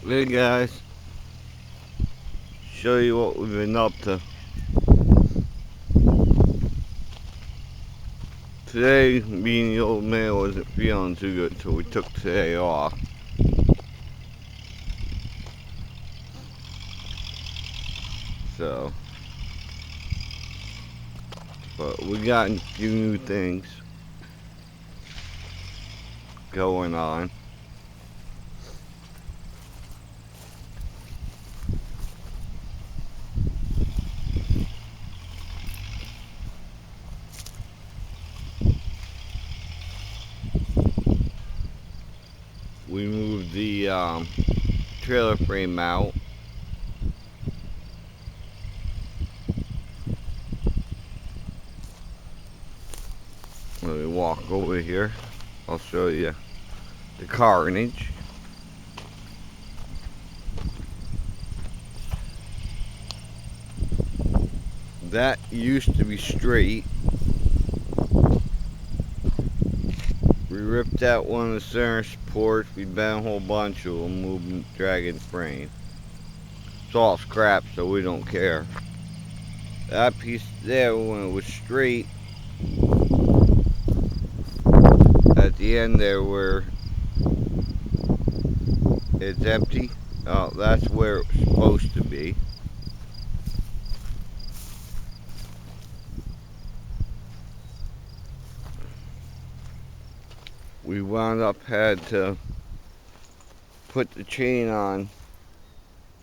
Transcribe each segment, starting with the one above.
Hey guys, show you what we've been up to. Today, me and the old man wasn't feeling too good, so we took today off. So, but we got a few new things going on. We moved the trailer frame out. Let me walk over here. I'll show you the carnage. That used to be straight. We ripped out one of the center supports. We bent a whole bunch of them, moving, dragging the frame. It's all scrap, so we don't care. That piece there, when it was straight, at the end there where it's empty, that's where it's supposed to be. We wound up had to put the chain on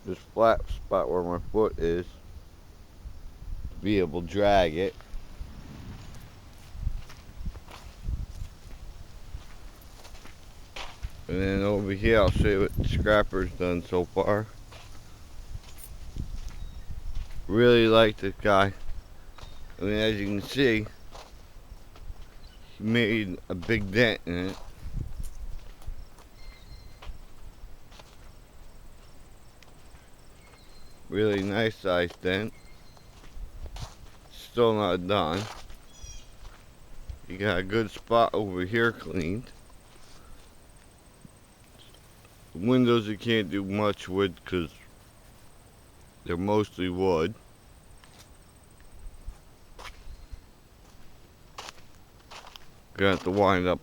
this flat spot where my foot is to be able to drag it. And then over here I'll show you what the Scarper's done so far. Really like this guy. I mean, as you can see, he made a big dent in it. Really nice size dent. Still not done. You got a good spot over here cleaned. The windows you can't do much with because they're mostly wood. Gonna have to wind up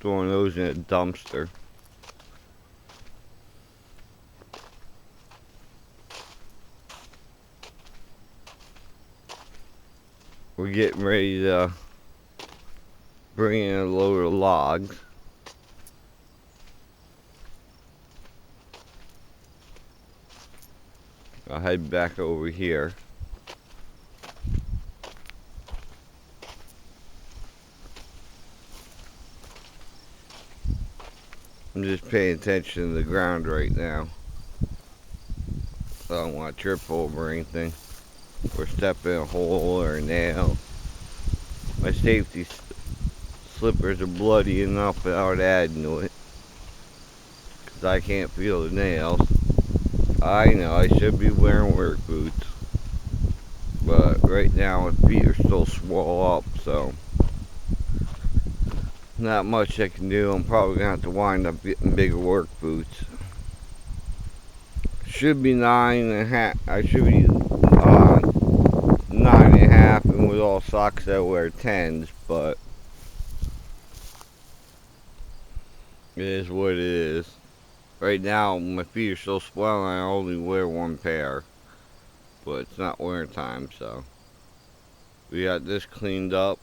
throwing those in a dumpster. We're getting ready to bring in a load of logs. I'll head back over here. I'm just paying attention to the ground right now. I don't want to trip over anything or step in a hole or a nail. My safety slippers are bloody enough without adding to it, because I can't feel the nails. I know I should be wearing work boots, but right now my feet are still swole up, so not much I can do. I'm probably gonna have to wind up getting bigger work boots. Should be 9.5. I should be 9.5, and with all socks I wear 10s, but it is what it is. Right now my feet are still swelling. I only wear one pair, but it's not winter time, so we got this cleaned up.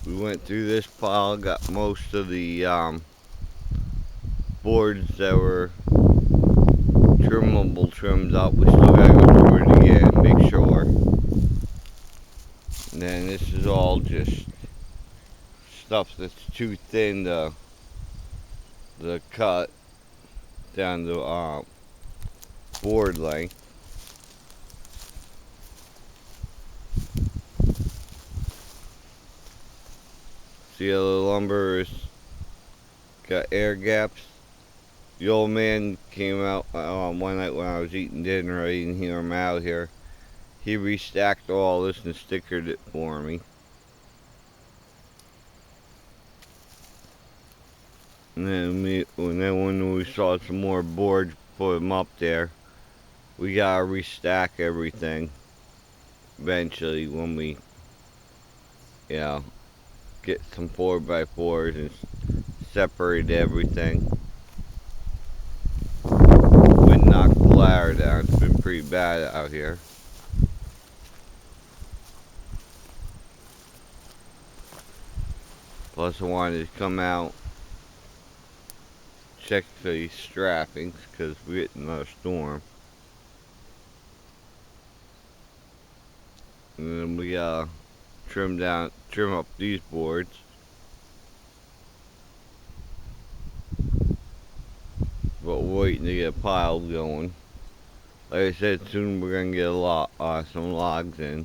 We went through this pile, got most of the boards that were trimmable trimmed up. We still gotta go through it again and make sure. And then this is all just stuff that's too thin to cut down to board length. See how the lumber is got air gaps. The old man came out one night when I was eating dinner. I didn't hear him out here. He restacked all this and stickered it for me. And then when we saw some more boards, put them up there. We gotta restack everything eventually when we, you know, get some 4x4s and separate everything. Wind knocked the ladder down. It's been pretty bad out here. Plus I wanted to come out, check for these strappings, because we're getting another storm. And then we gotta trim up these boards. But we're waiting to get a pile going. Like I said, soon we're gonna get some logs in.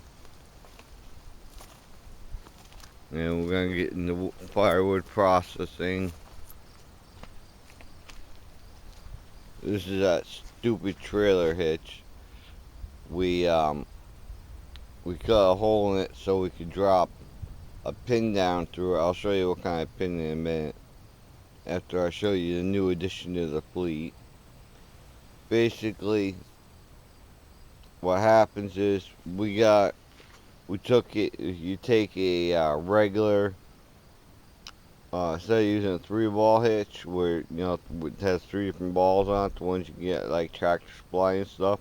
And we're gonna get into firewood processing. This is that stupid trailer hitch. We cut a hole in it so we could drop a pin down through it. I'll show you what kind of pin in a minute, after I show you the new addition to the fleet. Basically, what happens is you take a regular, instead of using a 3-ball hitch where, it has 3 different balls on it, the ones you can get like Tractor Supply and stuff,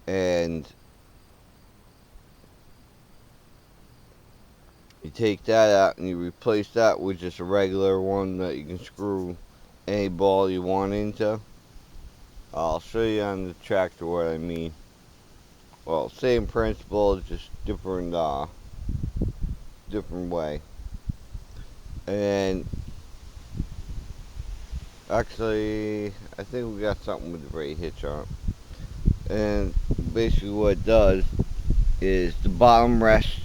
and you take that out and you replace that with just a regular one that you can screw any ball you want into. I'll show you on the tractor what I mean. Well, same principle, just different way. And actually, I think we got something with the right hitch on it. And basically what it does is the bottom rests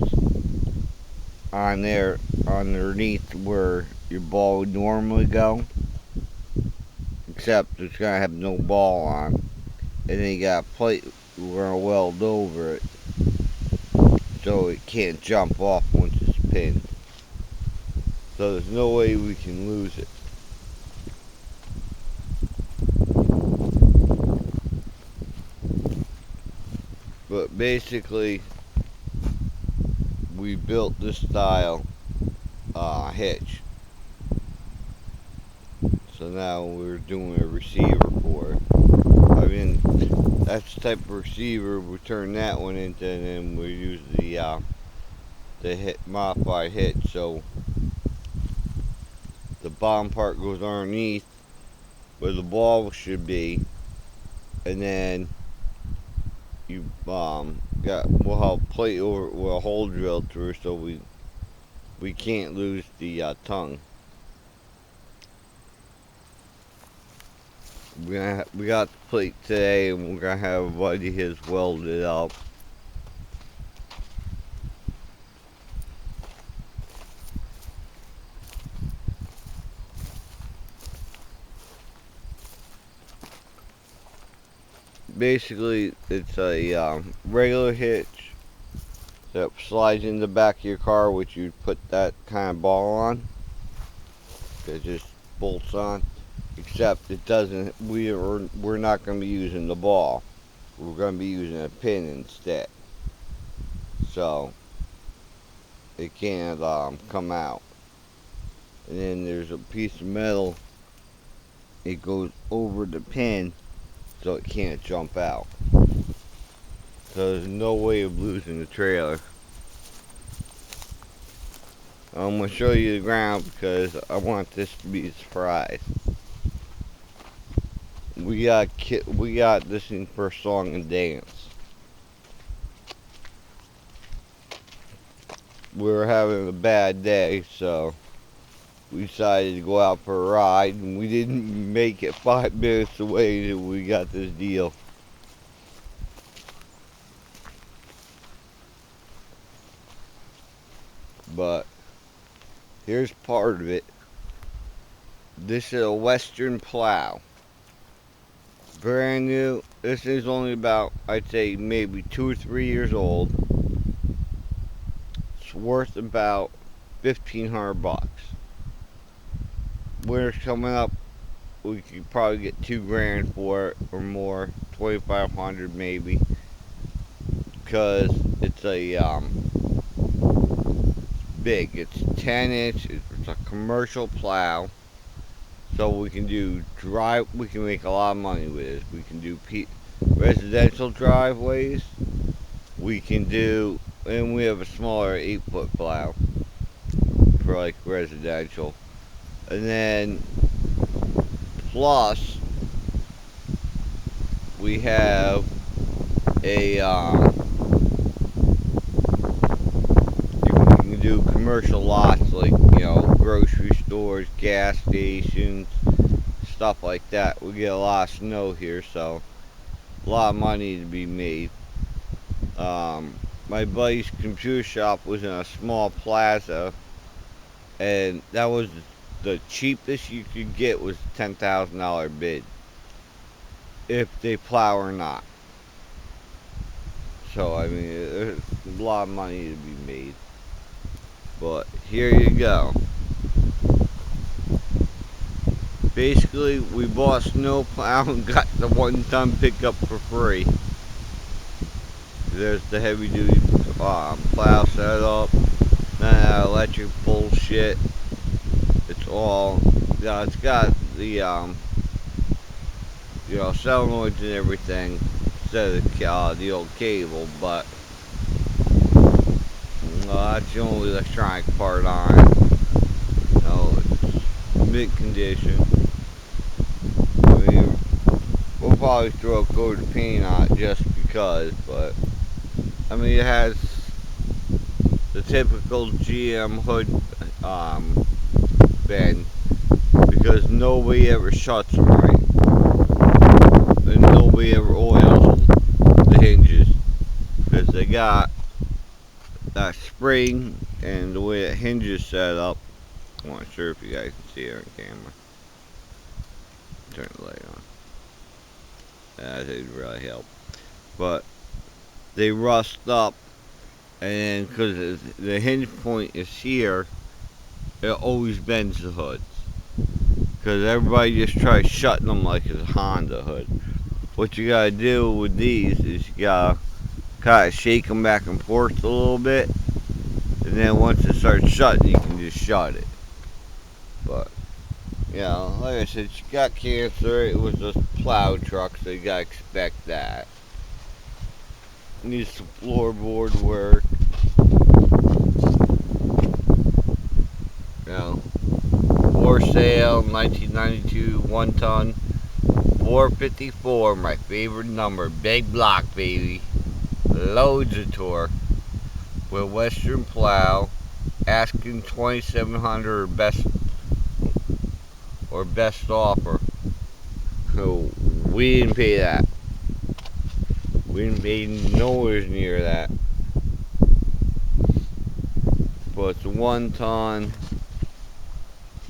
on there underneath where your ball would normally go, except it's gonna have no ball on, and then you got a plate we're gonna weld over it so it can't jump off once it's pinned. So there's no way we can lose it. But basically, we built this style hitch. So now we're doing a receiver for it. I mean, that's the type of receiver we turn that one into, and then we use the modified hitch. So the bottom part goes underneath where the ball should be, and then we'll have a plate over with a hole drilled through, so we can't lose the tongue. We got the plate today, and we're gonna have a buddy his welded it up. Basically, it's a regular hitch that slides in the back of your car, which you put that kind of ball on. It just bolts on, except it doesn't. We're not going to be using the ball. We're going to be using a pin instead, so it can't come out. And then there's a piece of metal. It goes over the pin, so it can't jump out. So there's no way of losing the trailer. I'm going to show you the ground because I want this to be a surprise. We got this in for a song and dance. We were having a bad day, so we decided to go out for a ride, and we didn't make it 5 minutes away till we got this deal. But here's part of it. This is a Western plow. Brand new. This is only about, I'd say, maybe 2 or 3 years old. It's worth about $1,500. winter's coming up, we could probably get $2 grand for it or more, 2,500 maybe, because it's a big. It's 10-inch. It's a commercial plow, so we can do we can make a lot of money with it. We can do residential driveways. We can do, and we have a smaller 8-foot plow for like residential, and then plus we have a you can do commercial lots, like, grocery stores, gas stations, stuff like that. We get a lot of snow here, so a lot of money to be made. My buddy's computer shop was in a small plaza, and that was the cheapest you could get was a $10,000 bid, if they plow or not. So I mean, there's a lot of money to be made. But here you go. Basically, we bought a snow plow and got the 1-ton pickup for free. There's the heavy duty plow setup. None of that electric bullshit. It's all, it's got the solenoids and everything instead of the old cable, but that's the only electronic part on it. It's mint condition. I mean, we'll probably throw a coat of paint on it just because, but I mean, it has the typical GM hood bend, because nobody ever shuts them right, and nobody ever oils the hinges, because they got that spring, and the way that hinge is set up. I'm not sure if you guys can see it on camera. Turn the light on. That didn't really help, but they rust up, and because the hinge point is here, it always bends the hoods. Because everybody just tries shutting them like it's a Honda hood. What you gotta do with these is you gotta kind of shake them back and forth a little bit, and then once it starts shutting, you can just shut it. But like I said, she got cancer. It was a plow truck, so you gotta expect that. Needs some floorboard work. For sale, 1992 1-ton, 454, my favorite number, big block, baby, loads of torque, with Western plow, asking 2,700 or best offer. So we didn't pay that. We didn't pay nowhere near that. But it's a 1-ton.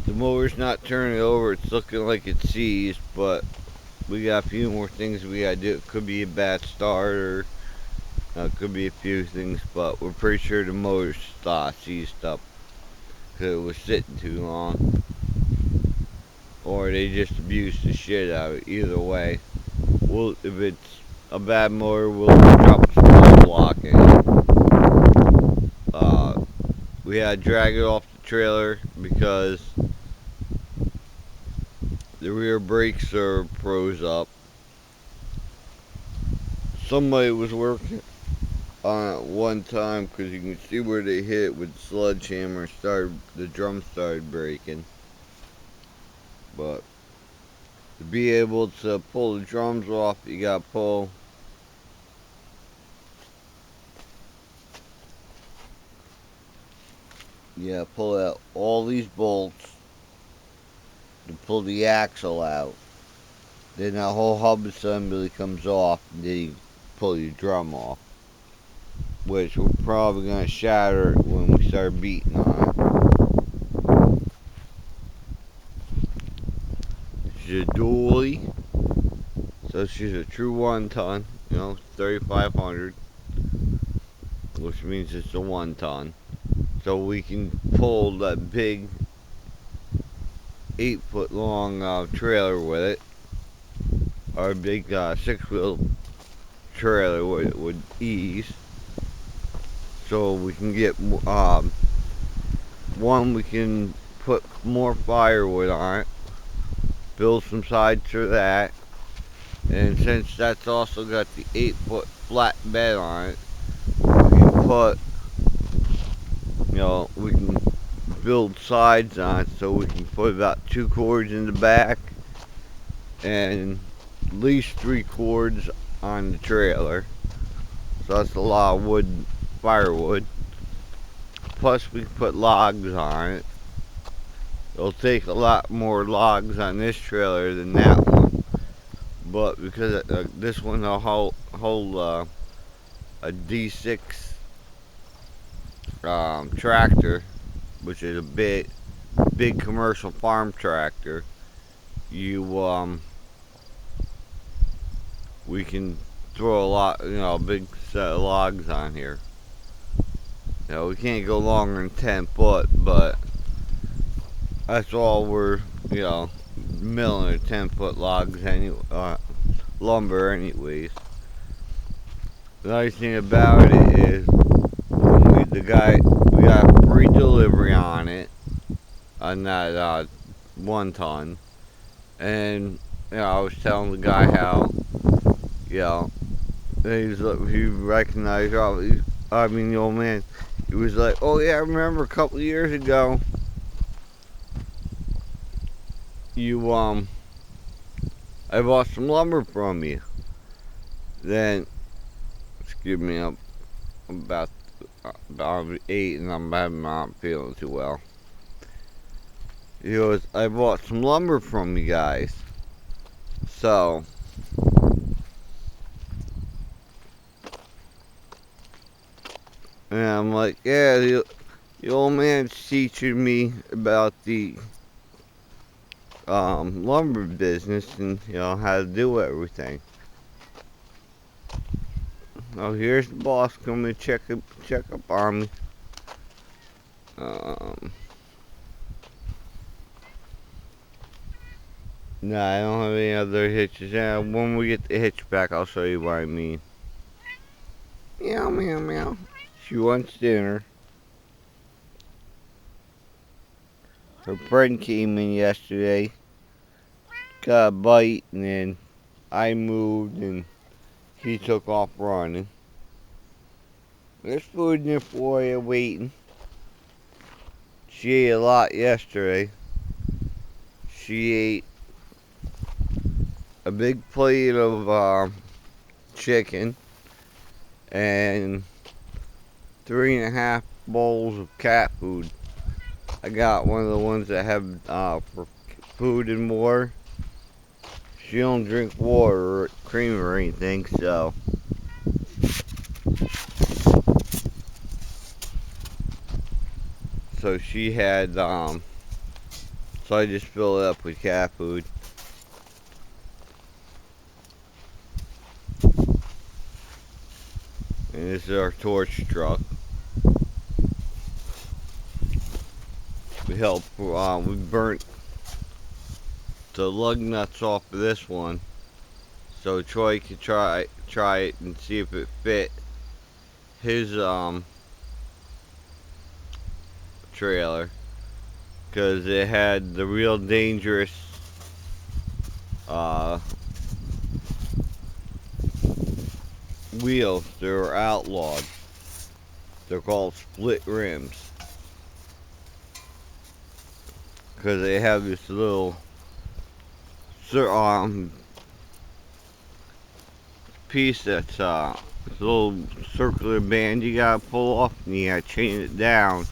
The motor's not turning over. It's looking like it's seized, but we got a few more things we gotta do. It could be a bad starter. It could be a few things, but we're pretty sure the motor's seized up because it was sitting too long, or they just abused the shit out of it. Either way, if it's a bad motor, we'll drop a small block in it. We had to drag it off the trailer because the rear brakes are froze up. Somebody was working on it one time, because you can see where they hit it with the sledgehammer. The drum started breaking. But to be able to pull the drums off, you gotta pull out all these bolts to pull the axle out. Then that whole hub assembly comes off, and then you pull your drum off, which we're probably going to shatter when we start beating on it. She's a dually, so she's a true 1-ton, 3,500, which means it's a 1-ton. So we can pull that big 8-foot long trailer with it. Our big 6-wheel trailer would ease. So we can get one, we can put more firewood on it, build some sides for that, and since that's also got the 8-foot flat bed on it, we can put, we can build sides on it, so we can put about 2 cords in the back and at least 3 cords on the trailer. So that's a lot of wood, firewood. Plus we can put logs on it. It'll take a lot more logs on this trailer than that one, but because this one will hold a D6 tractor, which is a big commercial farm tractor. We can throw a lot, a big set of logs on here. We can't go longer than 10 foot, but that's all we're, milling 10-foot logs, lumber anyways. The nice thing about it is, we got free delivery on it, on that 1 ton, and I was telling the guy how, he recognized, the old man, he was like, oh yeah, I remember a couple of years ago, I bought some lumber from you. Then, excuse me, I'm about 8 and I'm not feeling too well. He goes, I bought some lumber from you guys. So, and I'm like, yeah, the old man's teaching me about the lumber business and how to do everything. Oh, here's the boss coming to check up on me. No, I don't have any other hitches. Yeah, when we get the hitch back, I'll show you what I mean. Meow, meow, meow. She wants dinner. Her friend came in yesterday, got a bite, and then I moved, and he took off running. There's food in there for you, waiting. She ate a lot yesterday. She ate a big plate of chicken and 3.5 bowls of cat food. I got one of the ones that have for food and more. She don't drink water or cream or anything, so she had so I just filled it up with cat food. And this is our torch truck. We burnt the lug nuts off of this one, so Troy could try it and see if it fit his trailer, because it had the real dangerous wheels. They're outlawed. They're called split rims, because they have this little piece that's this little circular band you gotta pull off, and you gotta chain it down.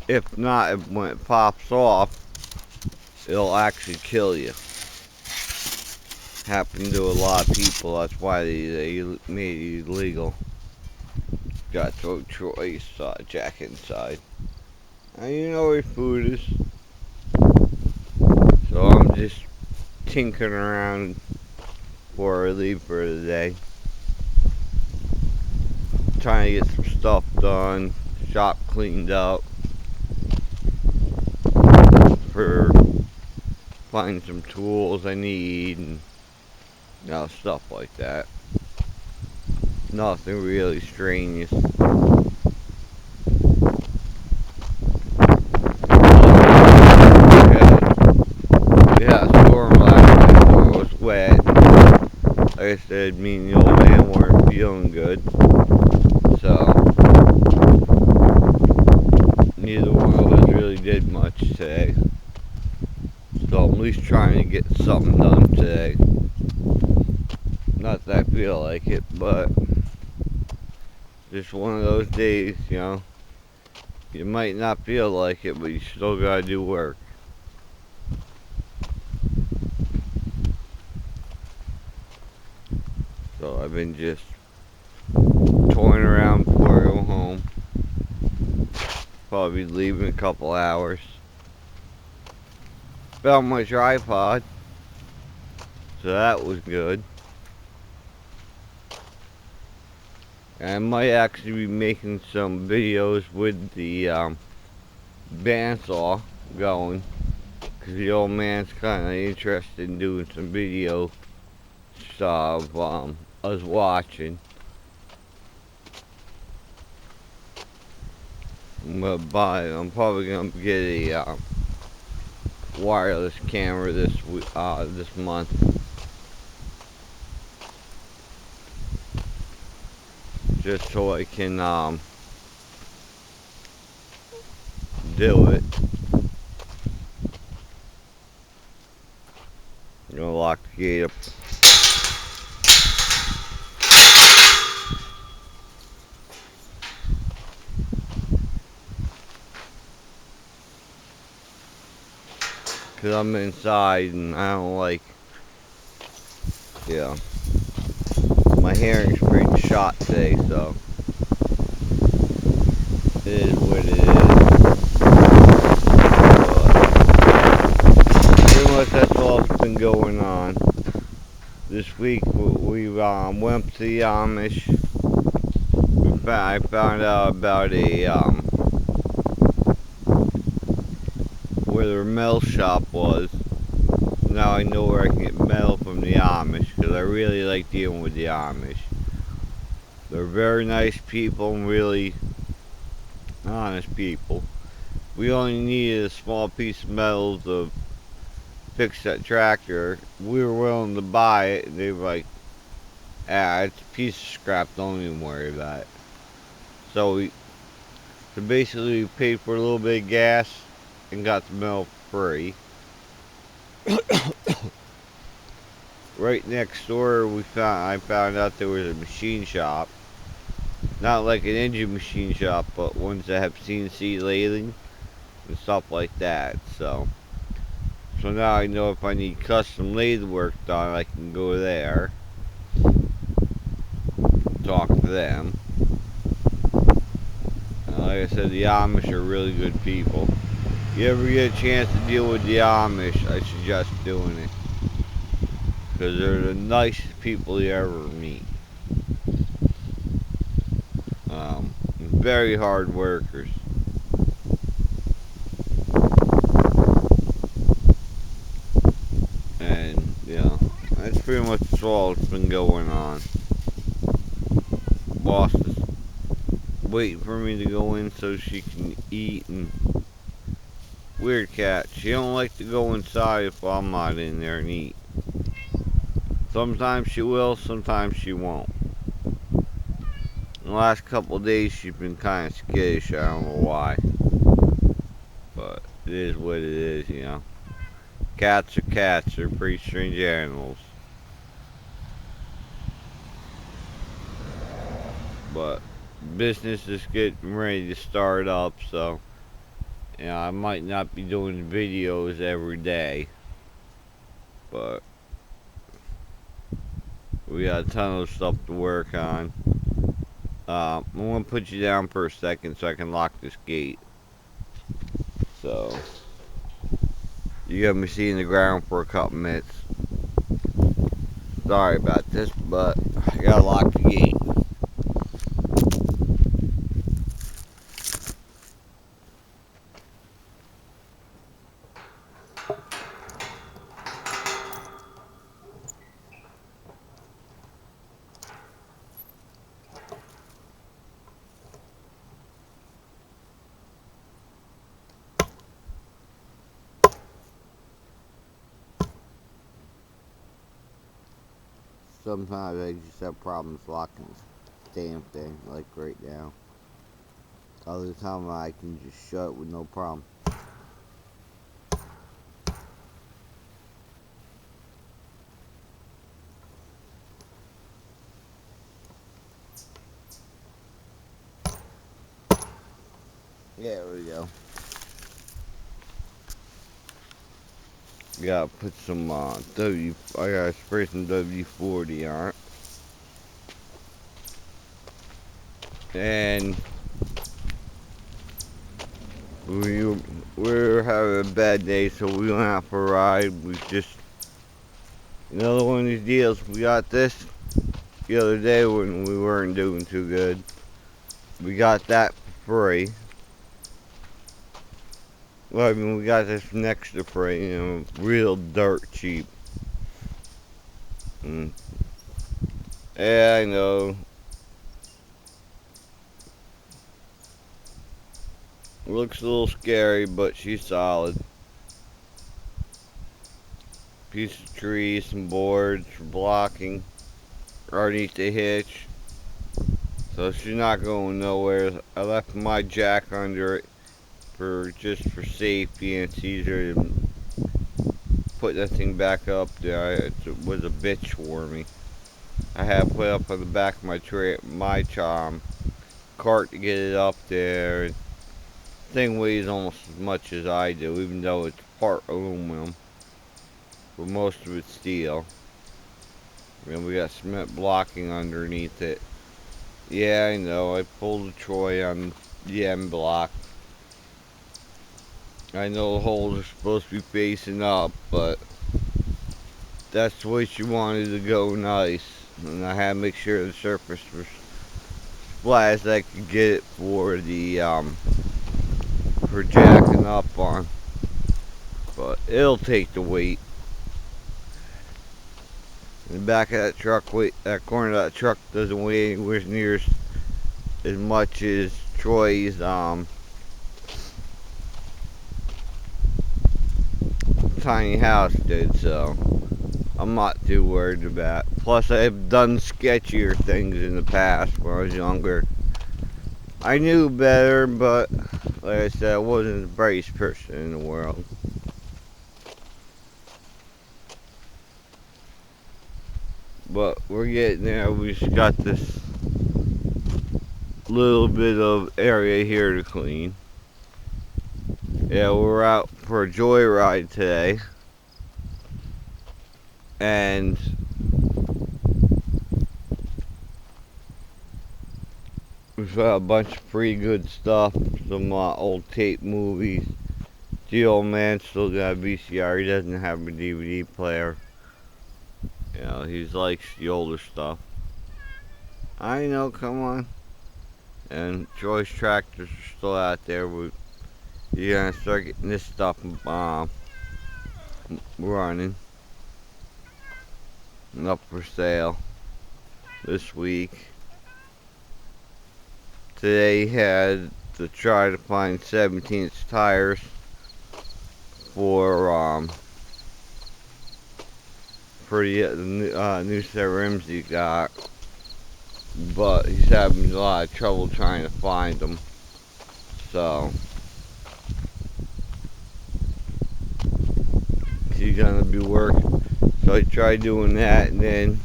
If not, when it pops off, it'll actually kill you. Happened to a lot of people. That's why they made it illegal. Gotta throw Troy's jack inside. Now you know where food is. So I'm just tinkering around before I leave for the day. Trying to get some stuff done. Shop cleaned up. For find some tools I need and stuff like that. Nothing really strenuous. Yeah, storm last night where it was wet. Like I said, me and the old man weren't feeling good. So, neither one of us really did much today. So I'm at least trying to get something done today. Not that I feel like it, but just one of those days, You might not feel like it, but you still gotta do work. So I've been just toying around before I go home. Probably leave in a couple hours. Found my tripod, so that was good. And I might actually be making some videos with the bandsaw going, because the old man's kind of interested in doing some video stuff us watching. I'm probably gonna get a wireless camera this month. Just so I can do it. I'm gonna lock the gate up. Cause I'm inside and I don't like, my hearing's pretty shot today, so it is what it is. But pretty much that's all that's been going on. This week we went to the Amish. I found out about where their mail shop was. Now I know where I can get mail from the Amish, because I really like dealing with the Amish. They're very nice people and really honest people. We only needed a small piece of metal to fix that tractor. We were willing to buy it, and they were like, it's a piece of scrap, don't even worry about it. So basically we paid for a little bit of gas and got the mail free. Right next door I found out there was a machine shop. Not like an engine machine shop, but ones that have CNC ladling and stuff like that. So now I know if I need custom lathe work done, I can go there, talk to them. Like I said, the Amish are really good people. If you ever get a chance to deal with the Amish, I suggest doing it, because they're the nicest people you ever meet. Very hard workers. And, that's pretty much all that's been going on. Boss is waiting for me to go in so she can eat, and weird cat. She don't like to go inside if I'm not in there and eat. Sometimes she will, sometimes she won't. In the last couple of days she's been kind of skittish, I don't know why. But it is what it is, Cats are cats, they're pretty strange animals. But business is getting ready to start up, so I might not be doing videos every day, but we got a ton of stuff to work on. I'm gonna put you down for a second so I can lock this gate. So you got me seeing the ground for a couple minutes. Sorry about this, but I gotta lock the gate. sometimes I just have problems locking this damn thing, like right now. Other time I can just shut it with no problem. There we go. Gotta put some I gotta spray some WD-40 on it. And we're having a bad day, so we don't have to ride. We just, another one of these deals. We got this the other day when we weren't doing too good. We got that for free. Well, I mean, we got this next to free, you know, real dirt cheap. Yeah, I know. Looks a little scary, but she's solid. Piece of tree, some boards for blocking underneath the hitch. So she's not going nowhere. I left my jack under it just for safety, and it's easier to put that thing back up there. It was a bitch for me. I had to put it up on the back of my cart to get it up there. The thing weighs almost as much as I do, even though it's part aluminum, but most of it's steel. And we got cement blocking underneath it. Yeah, I know. I pulled the Troy on the end block. I know the holes are supposed to be facing up, but that's the way she wanted to go nice. And I had to make sure the surface was flat as I could get it for the for jacking up on. But it'll take the weight. In the back of that truck, that corner of that truck doesn't weigh anywhere near as much as Troy's tiny house did, so I'm not too worried about it. Plus, I've done sketchier things in the past when I was younger. I knew better, but like I said, I wasn't the brightest person in the world. But we're getting there. We just got this little bit of area here to clean. Yeah, we're out for a joyride today. And we found a bunch of pretty good stuff. Some old tape movies. The old man still got a VCR. He doesn't have a DVD player. You know, he likes the older stuff. I know, come on. And Joy's tractors are still out there. You're gonna start getting this stuff running and up for sale this week. Today had to try to find 17-inch tires for the new set of rims he got, but he's having a lot of trouble trying to find them. So he's gonna be working. So I tried doing that, and then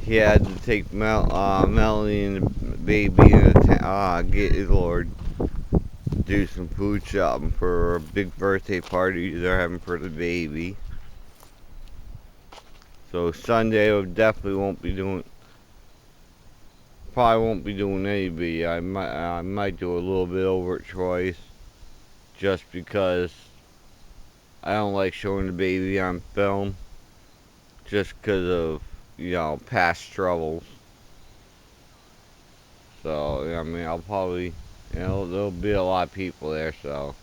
he had to take Melanie and the baby do some food shopping for a big birthday party they're having for the baby. So Sunday I definitely won't be doing. Probably won't be doing any video. I might do a little bit over at Troy's, just because I don't like showing the baby on film, just because of, you know, past troubles. So I mean, I'll probably, you know, there'll be a lot of people there, so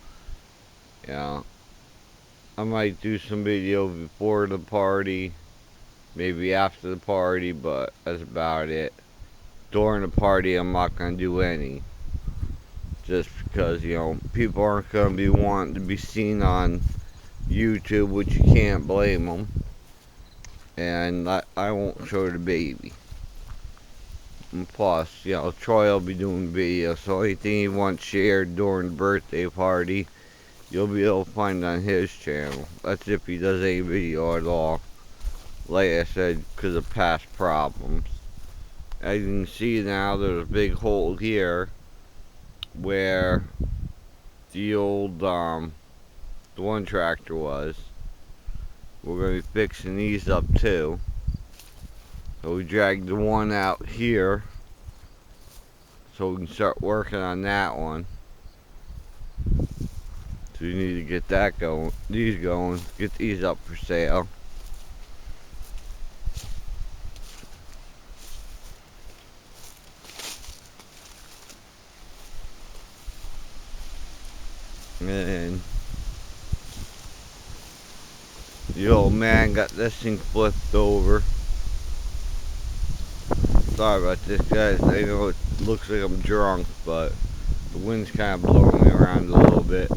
you know, I might do some video before the party, maybe after the party, but that's about it. During the party, I'm not gonna do any, just because, you know, people aren't gonna be wanting to be seen on YouTube, which you can't blame them. and I won't show the baby. And plus, you know, Troy will be doing videos, so anything he wants shared during the birthday party, you'll be able to find on his channel. That's if he does any video at all. Like I said, because of past problems. As you can see now, there's a big hole here where the old, the one tractor was. We're going to be fixing these up too. So we dragged the one out here so we can start working on that one. So we need to get that going, get these up for sale. And the old man got this thing flipped over. Sorry about this, guys. I know it looks like I'm drunk, but the wind's kind of blowing me around a little bit.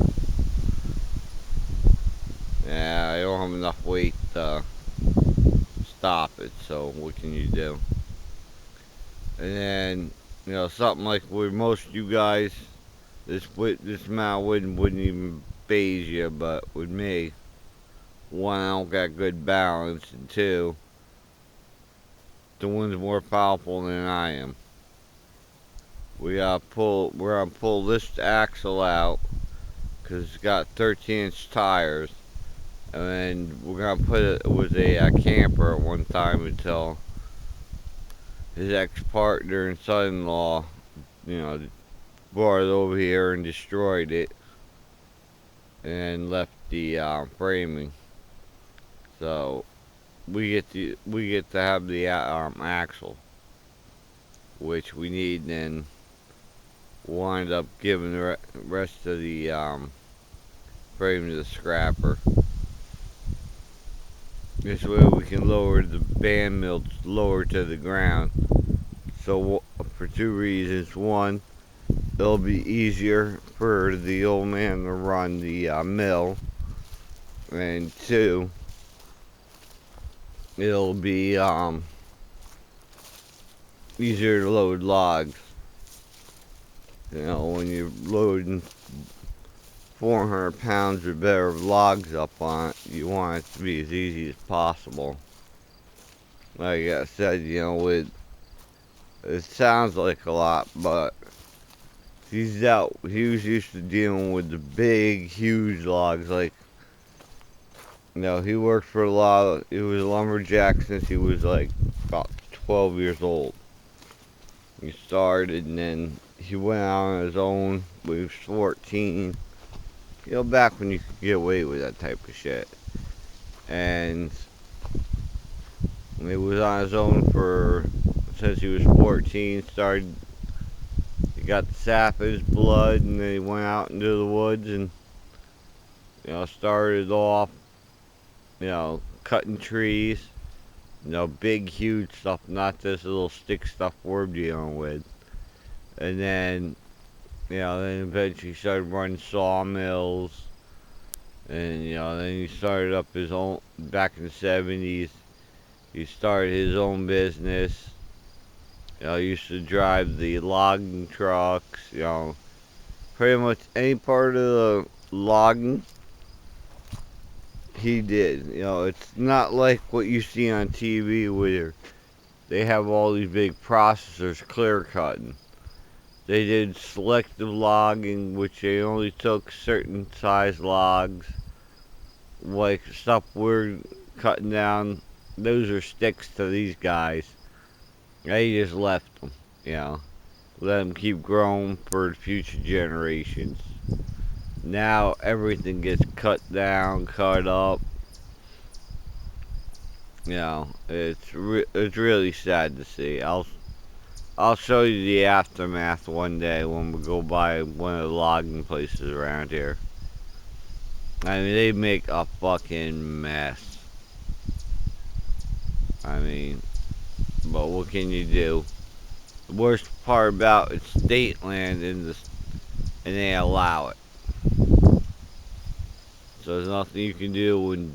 Yeah, I don't have enough weight to stop it, so what can you do? And then, you know, something like with most of you guys, this amount of wind wouldn't even phase you, but with me, one, I don't got good balance, and two, the wind's more powerful than I am. We're gonna pull this axle out because it's got 13-inch tires, and then we're gonna put it with a camper at one time until his ex-partner and son-in-law, you know, brought it over here and destroyed it and left the framing. So we get to have the axle, which we need, and wind up giving the rest of the frame to the scrapper. This way we can lower the band mill lower to the ground. So for two reasons: one, it'll be easier for the old man to run the mill, and two, it'll be easier to load logs. You know, when you're loading 400 pounds or better of logs up on it, you want it to be as easy as possible. Like I said, you know, it sounds like a lot, but he was used to dealing with the big, huge logs. Like, you know, he worked for he was a lumberjack since he was like about 12 years old. He started, and then he went out on his own when he was 14. You know, back when you could get away with that type of shit. And he was on his own since he was 14. He got the sap in his blood, and then he went out into the woods and, you know, started off, you know, cutting trees. You know, big, huge stuff, not this little stick stuff we're dealing with. And then, you know, then eventually started running sawmills. And, you know, then he started up his own, back in the 70s, he started his own business. You know, he used to drive the logging trucks, you know, pretty much any part of the logging he did. You know, it's not like what you see on TV where they have all these big processors clear cutting. They did selective logging, which they only took certain size logs. Like stuff we're cutting down, those are sticks to these guys. They just left them, you know. Let them keep growing for future generations. Now everything gets cut down, cut up. You know, it's really sad to see. I'll show you the aftermath one day when we go by one of the logging places around here. I mean, they make a fucking mess. I mean, but what can you do? The worst part about it's state land and they allow it. So there's nothing you can do when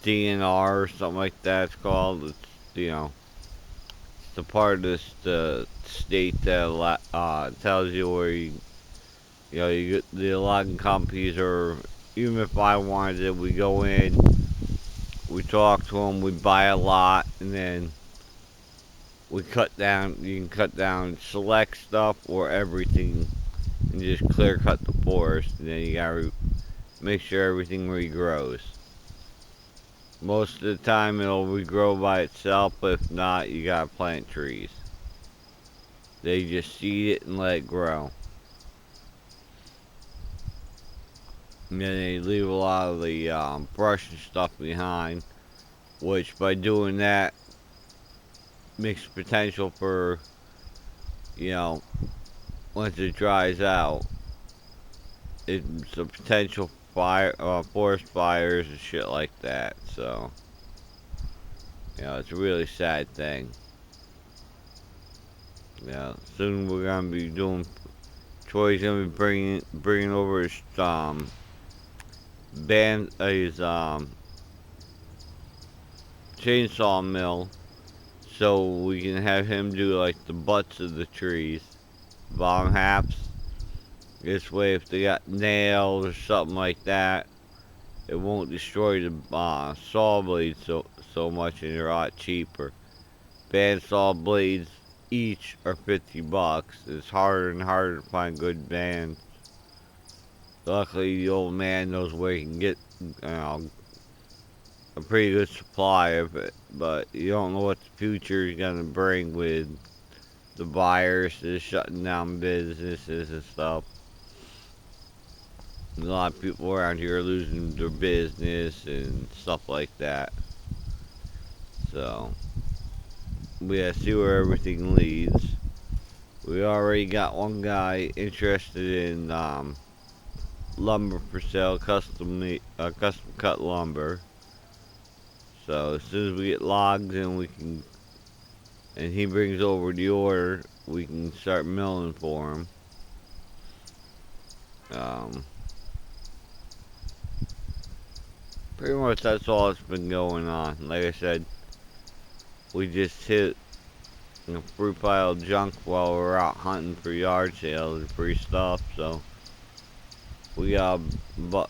DNR or something like that. It's called. It's it's the part of the state that tells you where you get the logging companies, or even if I wanted it, we go in, we talk to them, we buy a lot, and then we cut down. You can cut down select stuff or everything, and just clear cut the forest. And then you gotta make sure everything regrows. Most of the time it'll regrow by itself, but if not, you gotta plant trees. They just seed it and let it grow. And then they leave a lot of the brush and stuff behind, which by doing that makes potential for, you know, once it dries out, it's a potential fire, forest fires and shit like that. So, it's a really sad thing. Soon we're gonna be doing. Troy's gonna be bringing over his chainsaw mill, so we can have him do like the butts of the trees, bottom halves. This way, if they got nails or something like that, it won't destroy the saw blades so much, and they're a lot cheaper. Bandsaw blades each are $50. It's harder and harder to find good bands. Luckily, the old man knows where he can get a pretty good supply of it, but you don't know what the future is gonna bring with the viruses shutting down businesses and stuff. A lot of people around here are losing their business and stuff like that. So we gotta see where everything leads. We already got one guy interested in lumber for sale, custom cut lumber. So as soon as we get logs and he brings over the order, we can start milling for him. Pretty much that's all that's been going on. Like I said, we just hit a fruit pile of junk while we're out hunting for yard sales and free stuff. So we got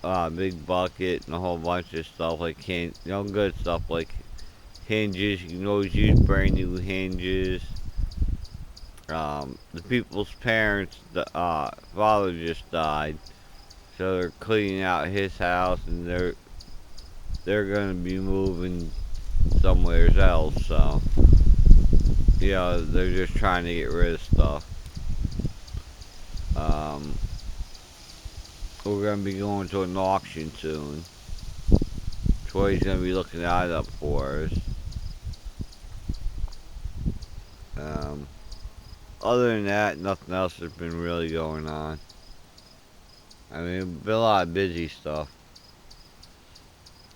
a big bucket and a whole bunch of stuff like good stuff like hinges. You can always use brand new hinges. The people's parents, father just died, so they're cleaning out his house, and they're gonna be moving somewhere else. So they're just trying to get rid of stuff. We're gonna be going to an auction soon. Troy's gonna be looking that up for us. Other than that, nothing else has been really going on. I mean, been a lot of busy stuff.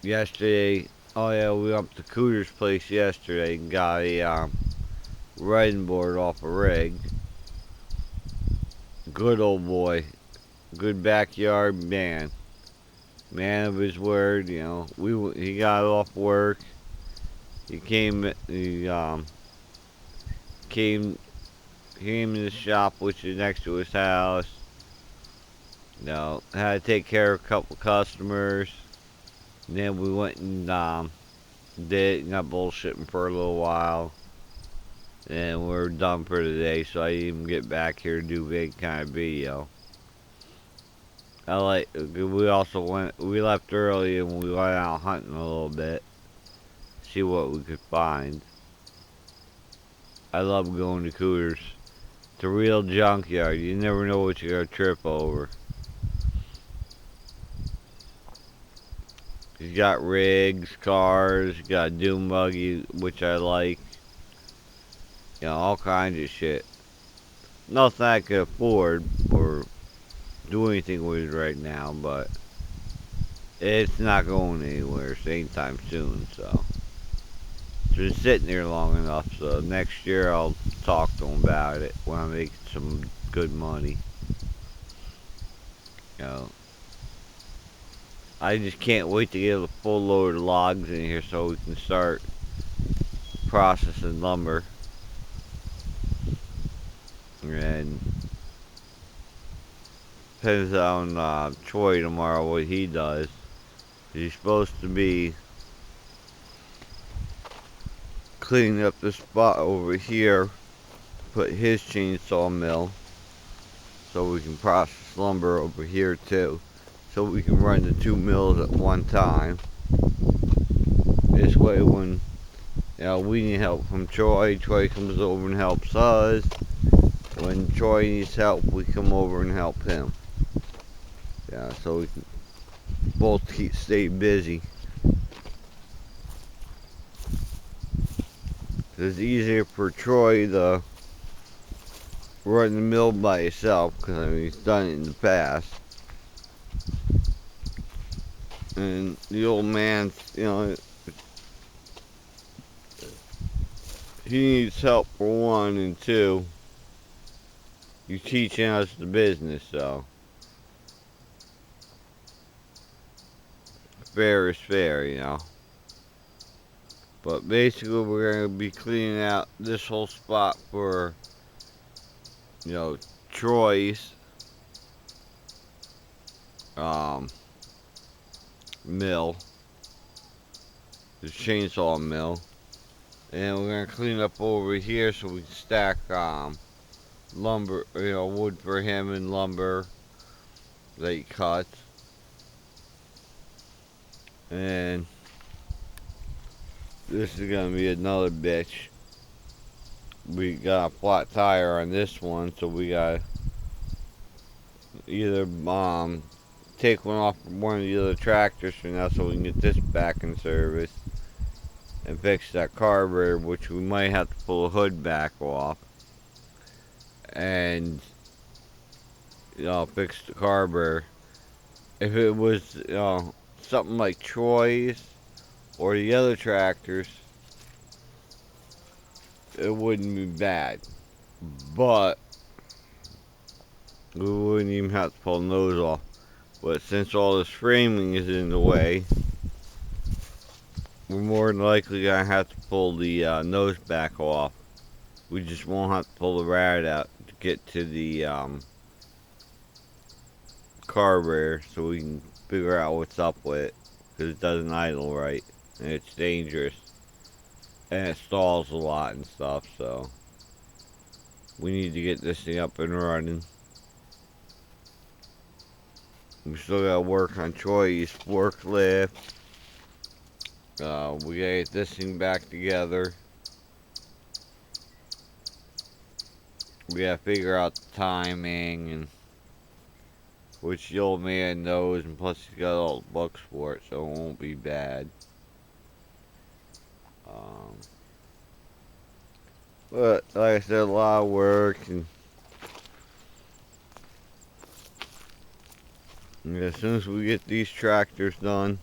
Yesterday, we went up to Cooter's place yesterday and got a riding board off a rig. Good old boy. Good backyard man. Man of his word, he got off work. He came in the shop, which is next to his house. Had to take care of a couple customers. And then we went and did it and got bullshitting for a little while. And we're done for today, so I didn't even get back here to do big kind of video. We left early and we went out hunting a little bit. See what we could find. I love going to Cooters. It's a real junkyard. You never know what you're gonna trip over. He's got rigs, cars, he's got a dune buggy, which I like. All kinds of shit. Nothing I could afford or do anything with it right now, but it's not going anywhere anytime soon, so. It's been sitting there long enough, so next year I'll talk to him about it when I make some good money. I just can't wait to get a full load of logs in here so we can start processing lumber. And depends on Troy tomorrow what he does. He's supposed to be cleaning up the spot over here, put his chainsaw mill, so we can process lumber over here too. So we can run the two mills at one time. This way when we need help from Troy comes over and helps us. When Troy needs help, we come over and help him. Yeah, so we can both stay busy. It's easier for Troy to run the mill by himself, because I mean, he's done it in the past. And the old man, he needs help for one, and two, you're teaching us the business, so fair is fair. But basically, we're going to be cleaning out this whole spot for, Troy's mill, the chainsaw mill. And we're going to clean up over here so we can stack lumber, wood for him and lumber that he cuts. And this is going to be another bitch. We got a flat tire on this one, so we got to either take one off from one of the other tractors for now so we can get this back in service and fix that carburetor, which we might have to pull the hood back off and fix the carburetor. If it was something like Troy's or the other tractors, it wouldn't be bad, but we wouldn't even have to pull the nose off. But since all this framing is in the way, we're more than likely gonna have to pull the nose back off. We just won't have to pull the rad out to get to the carburetor, so we can figure out what's up with it, because it doesn't idle right and it's dangerous and it stalls a lot and stuff. So we need to get this thing up and running. We still gotta work on Troy's forklift. We gotta get this thing back together. We gotta figure out the timing, and which the old man knows, and plus he's got all the books for it, so it won't be bad. But like I said, a lot of work, and as soon as we get these tractors done,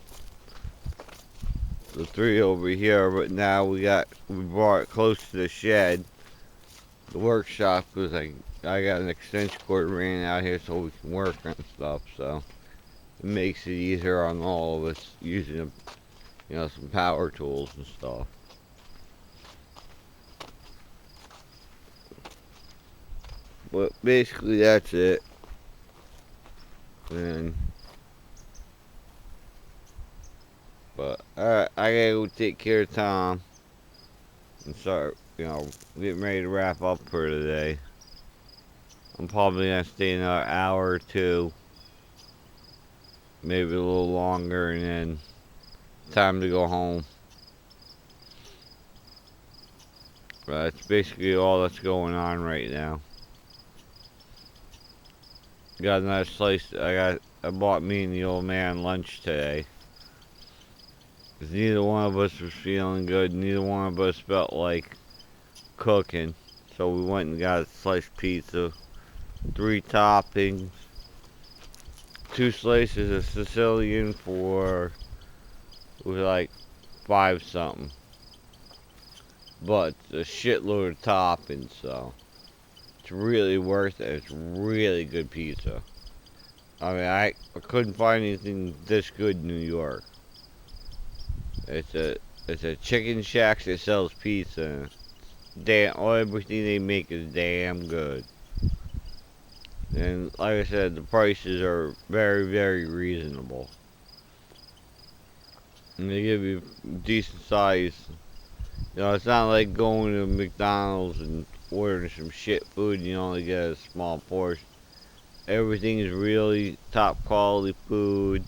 the three over here, but now we brought it close to the shed, the workshop, because I got an extension cord ran out here so we can work on stuff. So it makes it easier on all of us using some power tools and stuff. But basically that's it. But alright, I gotta go take care of Tom and start, getting ready to wrap up for today. I'm probably gonna stay another hour or two, maybe a little longer, and then time to go home. But that's basically all that's going on right now. Got a nice slice. I bought me and the old man lunch today, because neither one of us was feeling good. Neither one of us felt like cooking, so we went and got a sliced pizza, 3 toppings, 2 slices of Sicilian for like 5 something, but a shitload of toppings, so it's really worth it. It's really good pizza. I mean, I couldn't find anything this good in New York. It's a chicken shack that sells pizza. Damn, everything they make is damn good. And like I said, the prices are very, very reasonable. And they give you decent size. You know, it's not like going to McDonald's and ordering some shit food and you only get a small portion. Everything is really top quality food.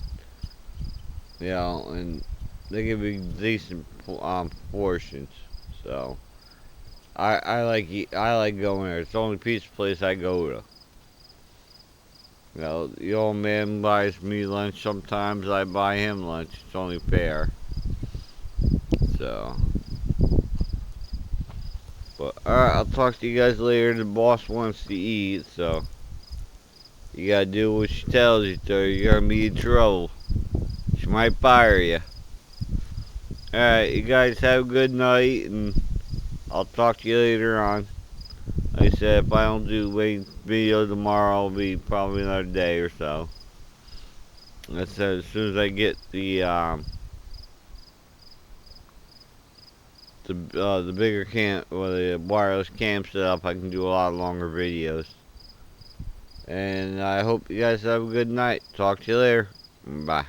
You know, and they give you decent portions. So I like going there. It's the only pizza place I go to. You know, the old man buys me lunch sometimes. I buy him lunch. It's only fair. So, but alright, I'll talk to you guys later. The boss wants to eat, so you gotta do what she tells you to. You're gonna be in trouble. She might fire you. Alright, you guys have a good night, and I'll talk to you later on. Like I said, if I don't do a video tomorrow, it'll be probably another day or so. Like I said, as soon as I get the bigger cam, or the wireless cam set up, I can do a lot longer videos. And I hope you guys have a good night. Talk to you later. Bye.